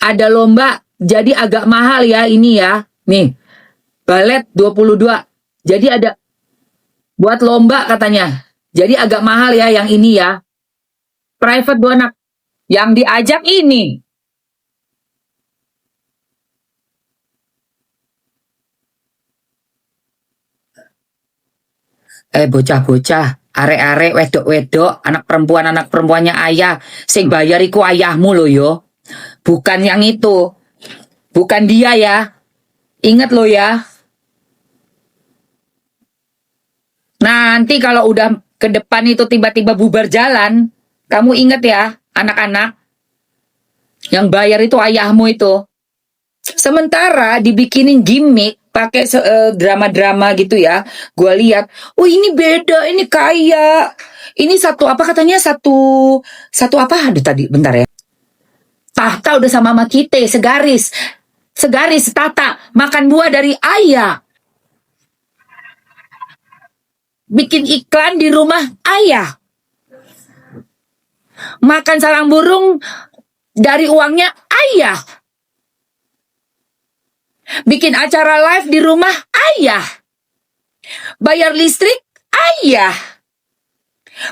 ada lomba, jadi agak mahal ya ini ya. Nih, balet 22. Jadi ada buat lomba katanya. Jadi agak mahal ya yang ini ya. Private 2 anak. Yang diajak ini. Bocah-bocah, arek-arek, wedok-wedok, anak perempuannya ayah, sing bayar iku ayahmu lo yo. Bukan yang itu. Bukan dia ya. Ingat lo ya. Nanti kalau udah ke depan itu tiba-tiba bubar jalan, kamu ingat ya, anak-anak. Yang bayar itu ayahmu itu. Sementara dibikinin gimmick, pakai drama-drama gitu ya. Gua lihat, oh ini beda, ini kaya. Ini satu apa katanya, satu apa? Aduh tadi, bentar ya. Tahta udah sama kita, segaris Tata, makan buah dari ayah. Bikin iklan di rumah ayah. Makan sarang burung dari uangnya ayah. Bikin acara live di rumah ayah. Bayar listrik ayah.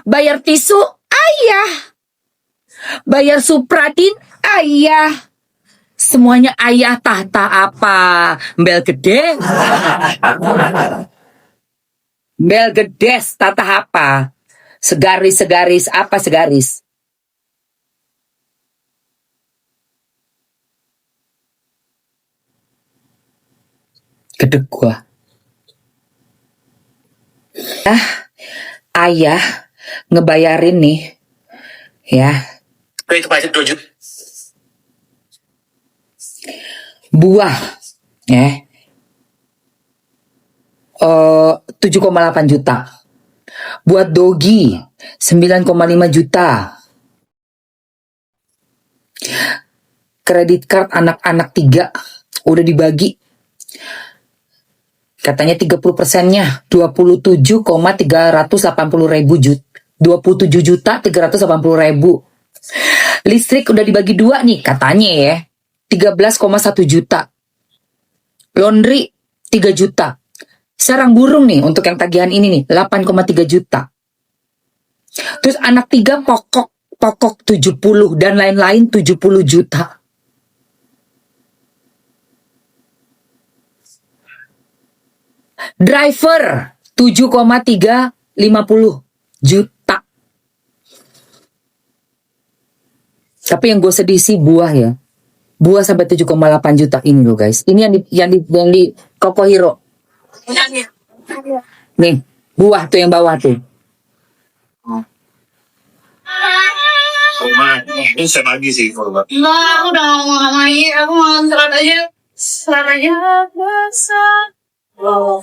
Bayar tisu ayah. Bayar supradin ayah. Semuanya ayah. Tahta apa? Mbel gede. Mbel gedes. Tahta apa? Segaris apa segaris? Gedeg gua. Ayah ngebayarin nih ya. Itu pajak 2 juta. Buah ya. 7,8 juta. Buat Dogi 9,5 juta. Kredit card anak-anak 3 udah dibagi. Katanya 30%-nya 27 juta 380 ribu. Listrik udah dibagi 2 nih katanya ya. 13,1 juta. Laundry 3 juta. Sarang burung nih untuk yang tagihan ini nih 8,3 juta. Terus anak 3 pokok 70 dan lain-lain 70 juta. Driver 7,350 juta. Tapi yang gue sedih sih buah ya. Buah sampai 7,8 juta ini loh guys. Ini yang di Koko Hero. Nih, buah tuh yang bawah tuh. Ini saya bagi sih kalau Enggak, aku udah mau lagi. Aku mau serat aja. Serat aja. Wow.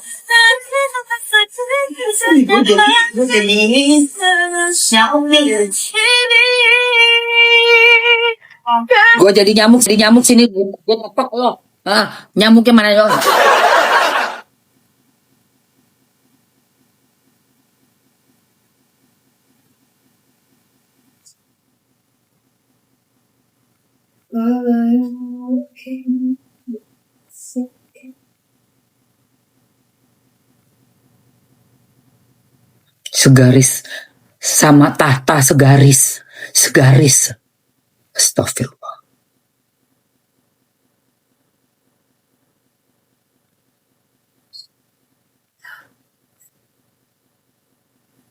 Gue jadi nyamuk sini. Gue tepok lo. Nyamuknya mana lo? Segaris sama Tahta segaris. Astagfirullah.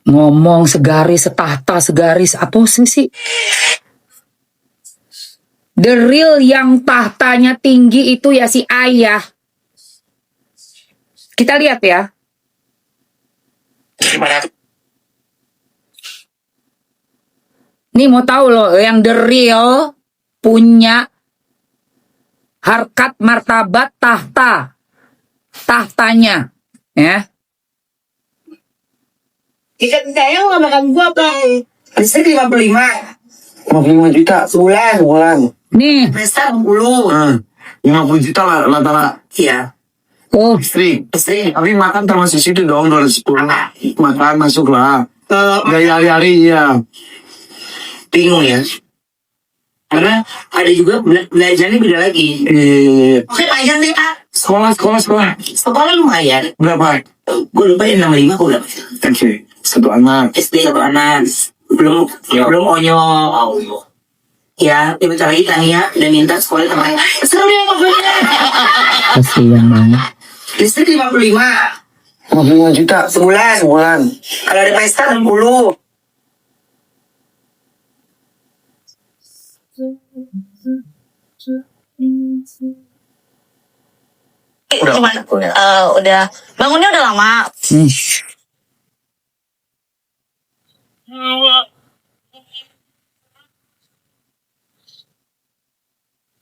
Ngomong segaris, Tahta segaris, apa sih? The real yang tahtanya tinggi itu ya si ayah. Kita lihat ya. Nih mau tahu loh, yang the real punya harkat martabat tahtanya, ya. Saya nggak makan gua bang. listrik 55 juta sebulan. Nih. Pesta 60. 50 juta lah rata-rata. Iya. Oh. Listrik. Tapi makan termasuk situ dong 210. Makan masuk lah. Gaya hari-hari ya. Bingung ya. Karena ada juga belajarnya beda lagi. Oke, lumayan deh, Kak. Sekolah. Sekolah lumayan. Berapa? Gue lupa ya 65 gue berapa. Oke. Satu anak. SD satu anak. Belum onyo. Ya, bentar lagi Tania dan minta sekolah sama ayah. Seru ya pokoknya. Kasihan banget. Listrik 55 55 juta. sebulan. Kalau ada pesta 60. Cuman udah bangunnya udah lama.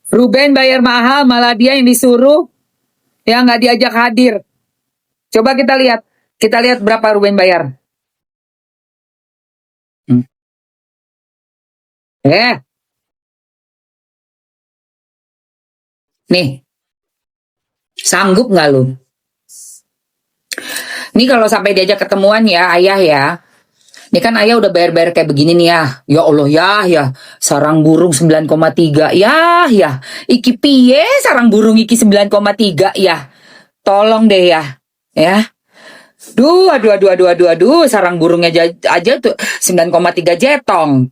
Ruben bayar mahal, malah dia yang disuruh, yang nggak diajak hadir. Coba kita lihat berapa Ruben bayar. Nih, sanggup nggak lu? Ini kalau sampai diajak ketemuan ya, ayah ya. Ini kan ayah udah bayar-bayar kayak begini nih ya. Ya Allah ya. Sarang burung 9,3. Ya. Iki piye sarang burung iki 9,3 ya. Tolong deh ya. Ya. Aduh. Sarang burungnya aja tuh 9,3 jetong.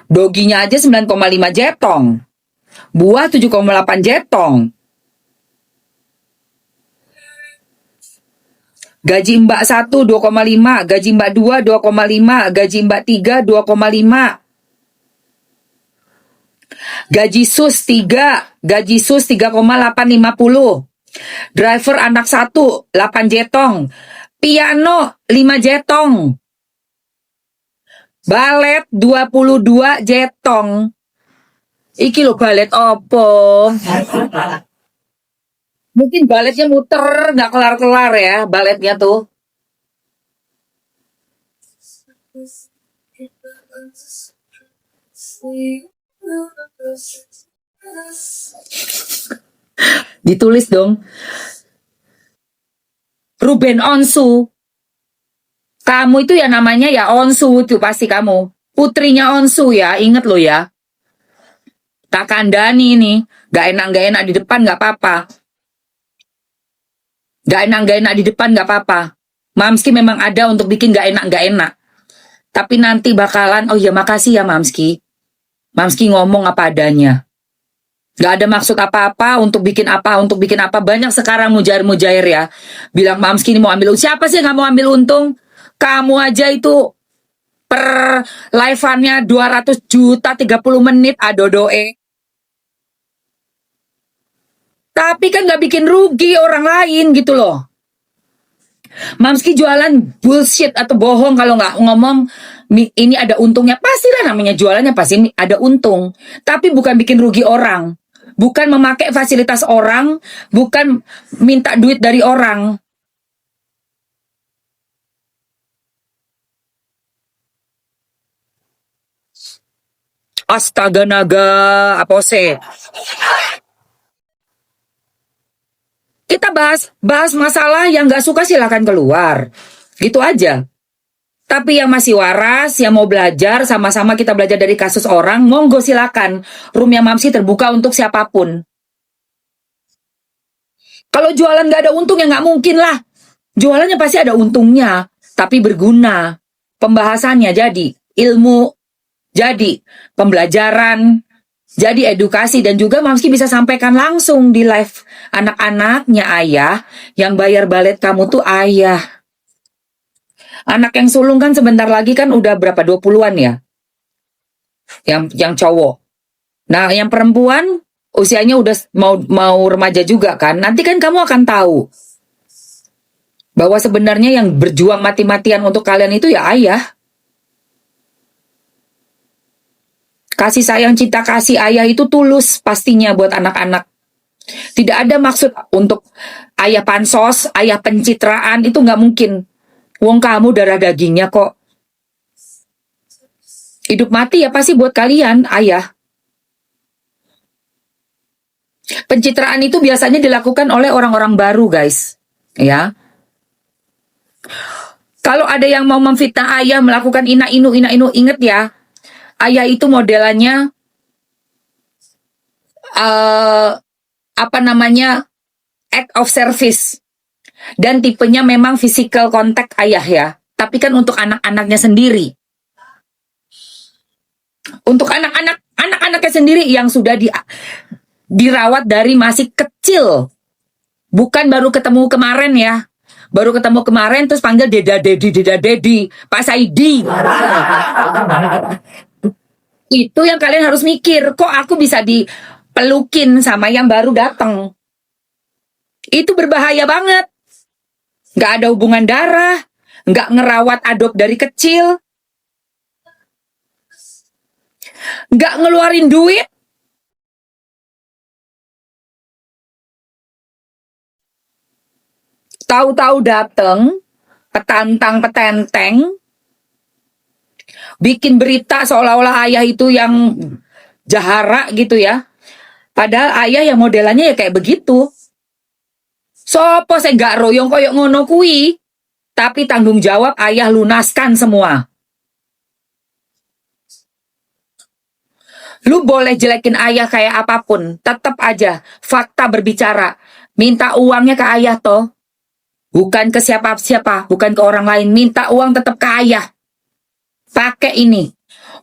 Doginya aja 9,5 jetong. Buah 7,8 jetong. Gaji mbak 1 2,5, gaji mbak 2 2,5, gaji mbak 3 2,5. Gaji sus 3, gaji sus 3,850. Driver anak 1 8 jetong. Piano 5 jetong. Balet 22 jetong. Iki lo balet opo? Mungkin baletnya muter, nggak kelar-kelar ya baletnya tuh. Ditulis dong. Ruben Onsu. Kamu itu ya namanya ya Onsu itu pasti kamu. Putrinya Onsu ya, inget lo ya. Tak kandani ini, gak enak di depan gak apa-apa. Gak enak di depan gak apa-apa. Mamski memang ada untuk bikin gak enak. Tapi nanti bakalan, oh ya makasih ya Mamski. Mamski ngomong apa adanya. Gak ada maksud apa-apa untuk bikin apa. Banyak sekarang mujair-mujair ya. Bilang Mamski ini mau ambil untung. Siapa sih yang gak mau ambil untung? Kamu aja itu per live-annya 200 juta 30 menit adodoe. Tapi kan gak bikin rugi orang lain gitu loh. Mamski jualan bullshit atau bohong kalau nggak ngomong ini ada untungnya. Pastilah namanya jualannya pasti ada untung. Tapi bukan bikin rugi orang. Bukan memakai fasilitas orang. Bukan minta duit dari orang. Astaga naga apose. Kita bahas masalah yang gak suka silakan keluar. Gitu aja. Tapi yang masih waras, yang mau belajar, sama-sama kita belajar dari kasus orang, monggo silakan. Roomnya Mamsi terbuka untuk siapapun. Kalau jualan gak ada untung ya gak mungkin lah. Jualannya pasti ada untungnya. Tapi berguna. Pembahasannya jadi ilmu, jadi pembelajaran, jadi edukasi, dan juga Mamski bisa sampaikan langsung di live anak-anaknya ayah. Yang bayar balet kamu tuh ayah. Anak yang sulung kan sebentar lagi kan udah berapa 20-an ya. Yang cowok. Nah, yang perempuan usianya udah mau remaja juga kan. Nanti kan kamu akan tahu bahwa sebenarnya yang berjuang mati-matian untuk kalian itu ya ayah. Kasih sayang, cinta kasih ayah itu tulus pastinya buat anak-anak. Tidak ada maksud untuk ayah pansos, ayah pencitraan, itu nggak mungkin. Wong kamu darah dagingnya kok. Hidup mati ya pasti buat kalian, ayah. Pencitraan itu biasanya dilakukan oleh orang-orang baru, guys. Ya. Kalau ada yang mau memfitnah ayah melakukan ina inu, inget ya, ayah itu modelannya apa namanya, act of service, dan tipenya memang physical contact ayah ya. Tapi kan untuk anak-anaknya sendiri, untuk anak-anaknya sendiri yang sudah dirawat dari masih kecil, bukan baru ketemu kemarin ya. Baru ketemu kemarin terus panggil deda dedi, Pak Saidi. Itu yang kalian harus mikir, kok aku bisa dipelukin sama yang baru datang. Itu berbahaya banget. Nggak ada hubungan darah, nggak ngerawat adop dari kecil, nggak ngeluarin duit. Tahu-tahu dateng, petantang-petenteng, bikin berita seolah-olah ayah itu yang jahara gitu ya. Padahal ayah yang modelannya ya kayak begitu. Sopo saya nggak royong koyok ngono kui, tapi tanggung jawab ayah lunaskan semua. Lu boleh jelekin ayah kayak apapun, tetap aja fakta berbicara. Minta uangnya ke ayah toh. Bukan ke siapa-siapa, bukan ke orang lain. Minta uang tetap ke ayah. Pakai ini.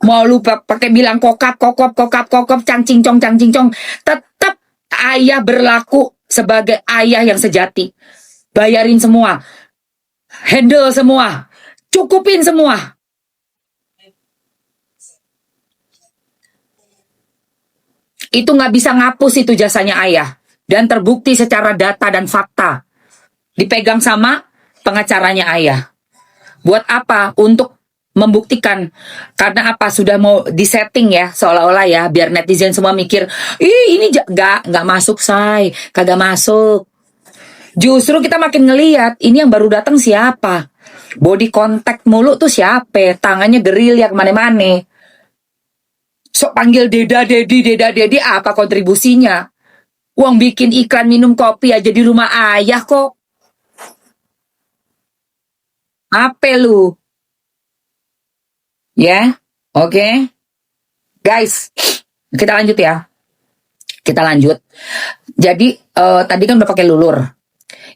Mau lu pakai bilang kokap, cang cingcong. Tetap ayah berlaku sebagai ayah yang sejati. Bayarin semua. Handle semua. Cukupin semua. Itu nggak bisa ngapus itu jasanya ayah. Dan terbukti secara data dan fakta. Dipegang sama pengacaranya ayah. Buat apa? Untuk membuktikan. Karena apa? Sudah mau disetting ya, seolah-olah ya, biar netizen semua mikir, ih ini nggak masuk say, kagak masuk. Justru kita makin ngeliat, ini yang baru datang siapa? Body contact mulu tuh siapa? Tangannya gerilya kemana-mana. Sok panggil deda dedi, apa kontribusinya? Uang bikin iklan minum kopi aja di rumah ayah kok. Apa lu? Ya, oke. Guys, kita lanjut ya. Kita lanjut. Jadi, tadi kan udah pakai lulur.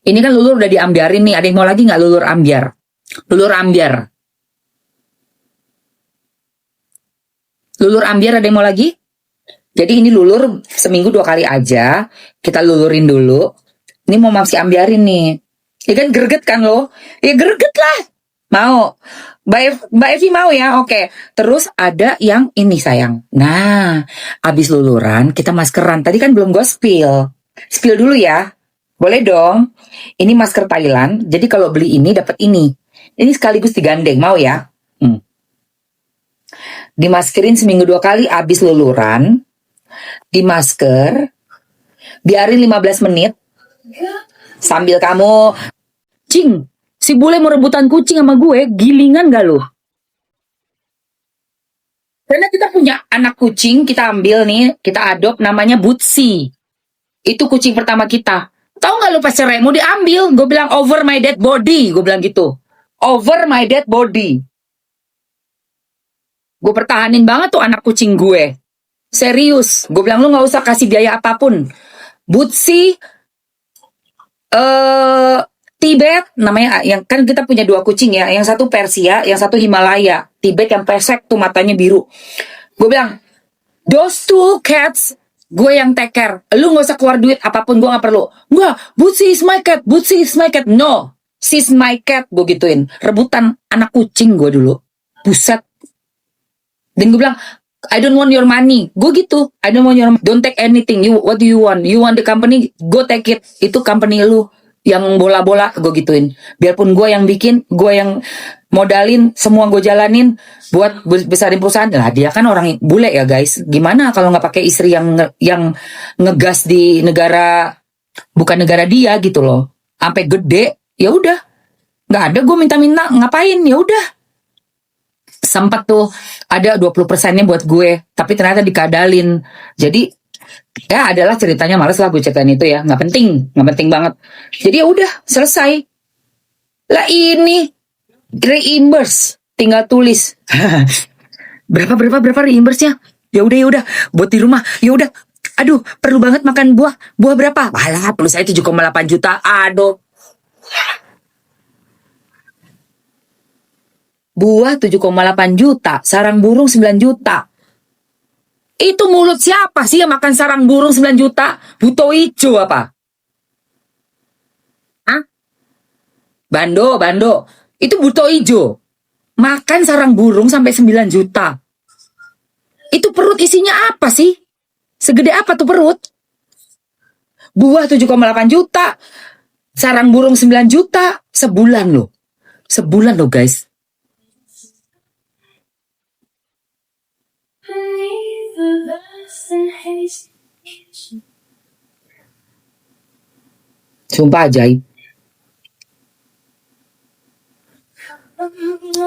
Ini kan lulur udah diambiarin nih. Ada yang mau lagi nggak lulur ambiar? Lulur ambiar. Lulur ambiar ada yang mau lagi? Jadi ini lulur seminggu 2 kali aja. Kita lulurin dulu. Ini mau masih ambiarin nih. Ya kan greget kan lo? Ya greget lah. Mau. Mbak Evi mau ya? Oke. Terus ada yang ini sayang. Nah, abis luluran kita maskeran. Tadi kan belum gue spill. Spill dulu ya. Boleh dong. Ini masker Thailand. Jadi kalau beli ini dapat ini. Ini sekaligus digandeng. Mau ya? Dimaskerin seminggu 2 kali abis luluran. Dimasker. Biarin 15 menit. Sambil kamu... Cing, si bule mau rebutan kucing sama gue, gilingan gak lo? Karena kita punya anak kucing, kita ambil nih, kita adopt, namanya Butsi. Itu kucing pertama kita. Tahu gak lo pas cerai, mau diambil, gue bilang over my dead body, gue bilang gitu. Over my dead body. Gue pertahanin banget tuh anak kucing gue. Serius, gue bilang lu gak usah kasih biaya apapun. Butsi, Tibet namanya, yang kan kita punya 2 kucing ya, yang satu Persia, yang satu Himalaya. Tibet yang pesek tuh matanya biru. Gue bilang, those 2 cats gue yang take care. Lu gak usah keluar duit apapun, gue gak perlu. Enggak, Butsi is my cat, Butsi is my cat. No, she's my cat, gue gituin. Rebutan anak kucing gue dulu. Buset. Dan gue bilang, I don't want your money. Gue gitu, I don't want your money. Don't take anything. What do you want? You want the company? Go take it. Itu company lu. Yang bola-bola gue gituin. Biarpun gue yang bikin, gue yang modalin, semua gue jalanin buat besarin perusahaan. Lah dia kan orang bule ya guys. Gimana kalau nggak pakai istri yang ngegas di negara bukan negara dia gitu loh. Sampai gede, ya udah. Nggak ada gue minta-minta ngapain, ya udah. Sempat tuh ada 20%-nya buat gue, tapi ternyata dikadalin. Jadi ya adalah ceritanya, males lah gue ceritain itu ya, nggak penting banget. Jadi ya udah selesai lah. Ini Reimburse. Tinggal tulis. berapa reimburse-nya? Ya udah buat di rumah. Ya udah. Aduh, perlu banget makan buah. Buah berapa? Alah, perlu saya 7,8 juta. Aduh. Buah 7,8 juta, sarang burung 9 juta. Itu mulut siapa sih yang makan sarang burung 9 juta? Buto ijo apa? Hah? Bando. Itu buto ijo. Makan sarang burung sampai 9 juta. Itu perut isinya apa sih? Segede apa tuh perut? Buah 7,8 juta. Sarang burung 9 juta. Sebulan loh. Sebulan loh guys. Sumpah ajaib.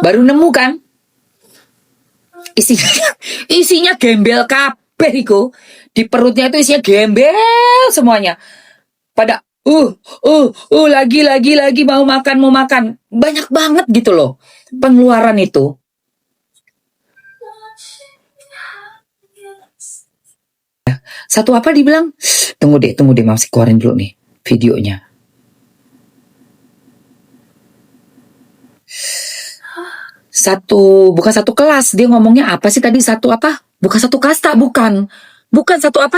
Baru nemu kan? Isinya gembel kabeh iku. Di perutnya itu isinya gembel semuanya. Pada lagi mau makan. Banyak banget gitu loh pengeluaran itu. Satu apa dibilang? Tunggu deh, masih keluarin dulu nih videonya. Bukan satu kelas. Dia ngomongnya apa sih tadi? Satu apa? Bukan satu kasta, bukan. Bukan satu apa?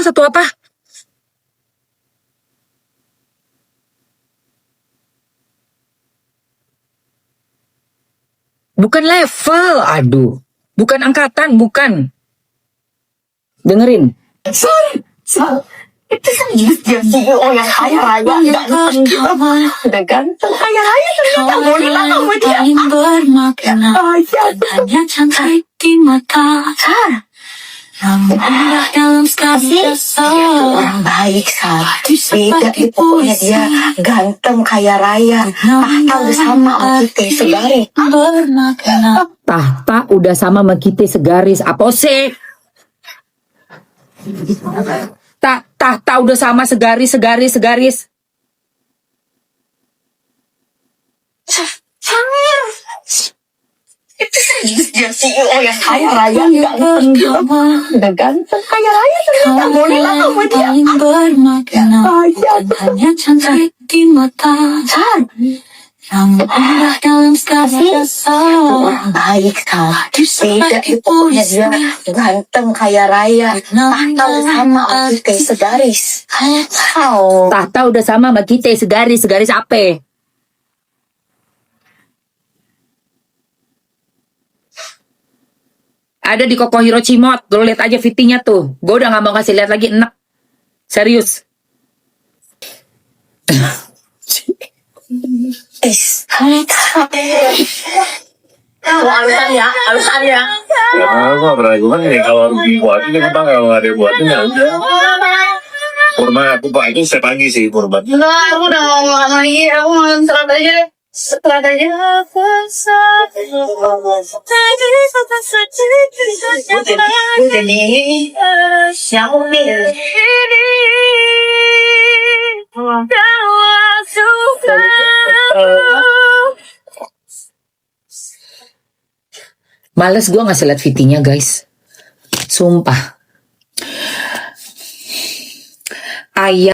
Bukan level, aduh. Bukan angkatan, bukan. Dengerin. Itu serius dia CEO yang kaya raya, udah ganteng kaya raya ternyata mau nikah sama dia. Hanya cantik di mata. Namun indah dalam sekali Orang baik, Sar. Beda pokoknya dia ganteng kaya raya. Tahta udah sama sama kita segaris. Tahta udah sama sama kita segaris. Apa sih? Tahta udah sama segaris. Itu serius dia CEO yang kaya raya, udah ganteng kaya raya ternyata mau nikah sama dia. Hanya cantik di mata. Namun indah dalam sekali Orang baik, Sar. Beda pokoknya dia ganteng kaya raya. Tahta udah sama sama kita segaris. Tahta udah sama sama kita segaris apa? Ada di Koko Hiroshima, lo lihat aja fittingnya tuh. Gue udah gak mau kasih lihat lagi, enak. Serius. Alasannya. Ya apa berarti kan nih kalau dibuat ini kita kalau nggak dibuatin ya udah. Kurma aku pak itu setiap pagi sih kurma. Enggak, aku udah gak mau makan lagi. Aku makan serat aja. Serat aja. Jadi Xiaomi. Males gue ngasih lihat fittingnya guys. Sumpah. Ayah